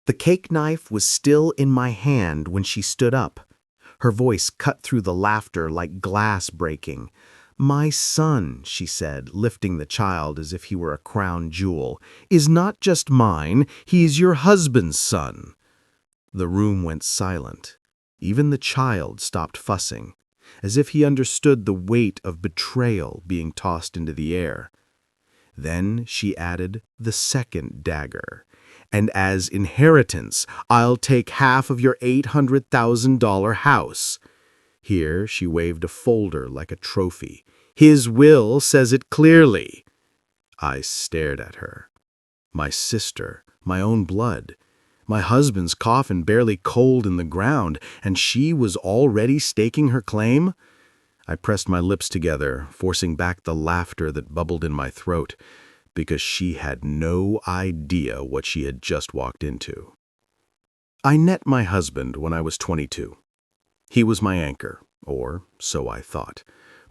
The cake knife was still in my hand when she stood up. Her voice cut through the laughter like glass breaking. "My son," she said, lifting the child as if he were a crown jewel, "is not just mine, he's your husband's son." The room went silent. Even the child stopped fussing, as if he understood the weight of betrayal being tossed into the air. Then she added the second dagger. "And as inheritance, I'll take half of your $800,000 house." Here she waved a folder like a trophy. "His will says it clearly." I stared at her. My sister, my own blood. My husband's coffin barely cold in the ground, and she was already staking her claim? I pressed my lips together, forcing back the laughter that bubbled in my throat, because she had no idea what she had just walked into. I met my husband when I was 22. He was my anchor, or so I thought.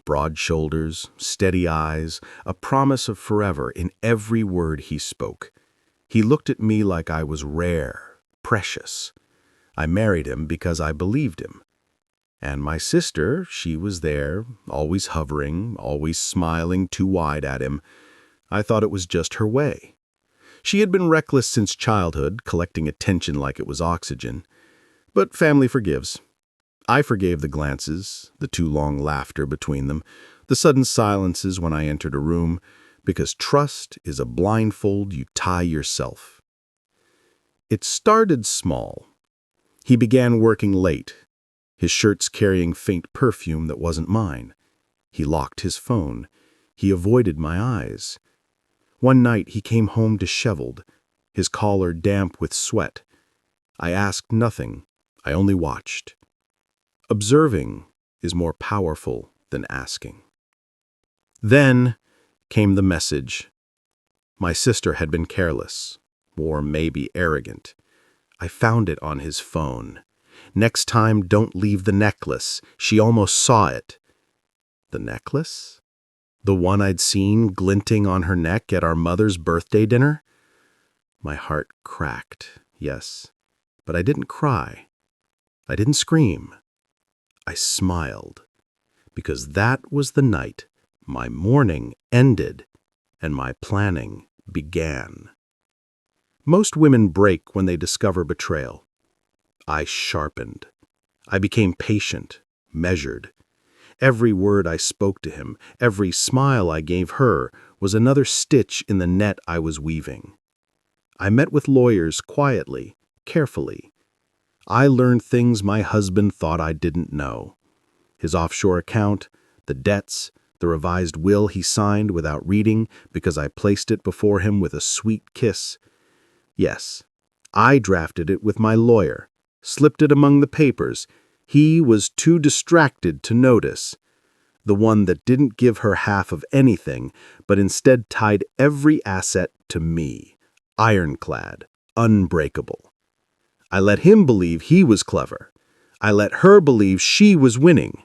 Broad shoulders, steady eyes, a promise of forever in every word he spoke. He looked at me like I was rare, precious. I married him because I believed him. And my sister, she was there, always hovering, always smiling too wide at him. I thought it was just her way. She had been reckless since childhood, collecting attention like it was oxygen. But family forgives. I forgave the glances, the too long laughter between them, the sudden silences when I entered a room, because trust is a blindfold you tie yourself. It started small. He began working late, his shirts carrying faint perfume that wasn't mine. He locked his phone. He avoided my eyes. One night he came home disheveled, his collar damp with sweat. I asked nothing. I only watched. Observing is more powerful than asking. Then came the message. My sister had been careless, or maybe arrogant. I found it on his phone. "Next time, don't leave the necklace." She almost saw it. The necklace? The one I'd seen glinting on her neck at our mother's birthday dinner? My heart cracked, yes, but I didn't cry. I didn't scream. I smiled, because that was the night my mourning ended and my planning began. Most women break when they discover betrayal. I sharpened. I became patient, measured. Every word I spoke to him, every smile I gave her, was another stitch in the net I was weaving. I met with lawyers quietly, carefully. I learned things my husband thought I didn't know. His offshore account, the debts, the revised will he signed without reading because I placed it before him with a sweet kiss. Yes, I drafted it with my lawyer, slipped it among the papers. He was too distracted to notice. The one that didn't give her half of anything, but instead tied every asset to me, ironclad, unbreakable. I let him believe he was clever. I let her believe she was winning.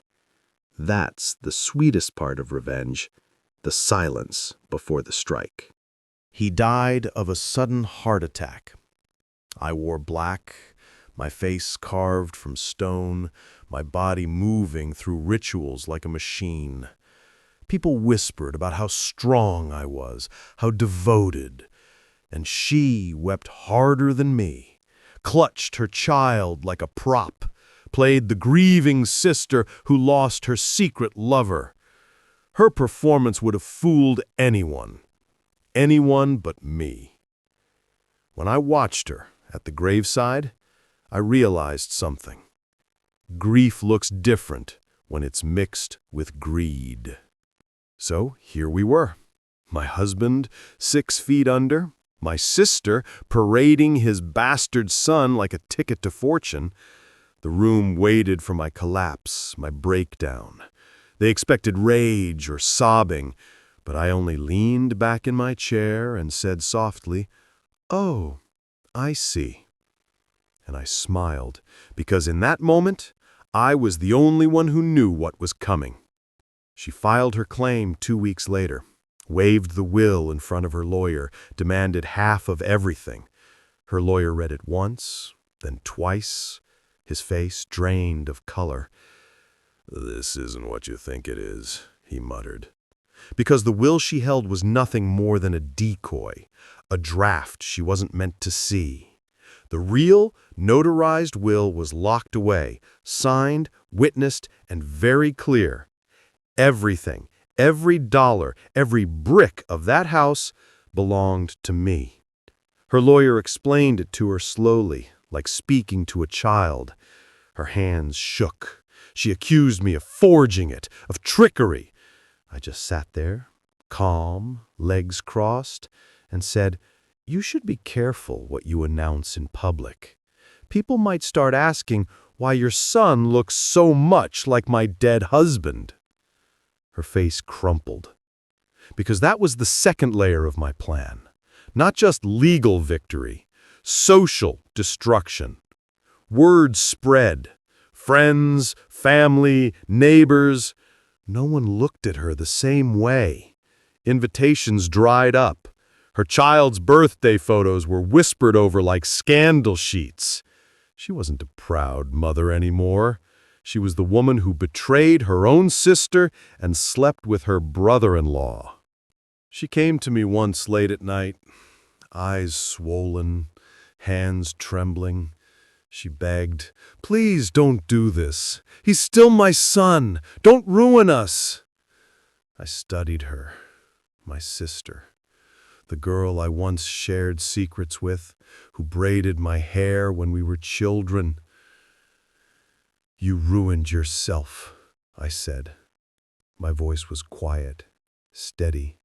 That's the sweetest part of revenge, the silence before the strike. He died of a sudden heart attack. I wore black, my face carved from stone, my body moving through rituals like a machine. People whispered about how strong I was, how devoted, and she wept harder than me, clutched her child like a prop, played the grieving sister who lost her secret lover. Her performance would have fooled anyone but me. When I watched her at the graveside, I realized something. Grief looks different when it's mixed with greed. So here we were, my husband 6 feet under, my sister parading his bastard son like a ticket to fortune. The room waited for my collapse, my breakdown. They expected rage or sobbing, but I only leaned back in my chair and said softly, "Oh, I see." And I smiled, because in that moment, I was the only one who knew what was coming. She filed her claim 2 weeks later, waved the will in front of her lawyer, demanded half of everything. Her lawyer read it once, then twice, his face drained of color. "This isn't what you think it is," he muttered. Because the will she held was nothing more than a decoy, a draft she wasn't meant to see. The real, notarized will was locked away, signed, witnessed, and very clear. Everything, every dollar, every brick of that house belonged to me. Her lawyer explained it to her slowly, like speaking to a child. Her hands shook. She accused me of forging it, of trickery. I just sat there, calm, legs crossed, and said, "You should be careful what you announce in public. People might start asking why your son looks so much like my dead husband." Her face crumpled. Because that was the second layer of my plan. Not just legal victory, social destruction. Word spread. Friends, family, neighbors. No one looked at her the same way. Invitations dried up. Her child's birthday photos were whispered over like scandal sheets. She wasn't a proud mother anymore. She was the woman who betrayed her own sister and slept with her brother-in-law. She came to me once late at night, eyes swollen, hands trembling. She begged, "Please don't do this. He's still my son. Don't ruin us." I studied her, my sister, the girl I once shared secrets with, who braided my hair when we were children. "You ruined yourself," I said. My voice was quiet, steady.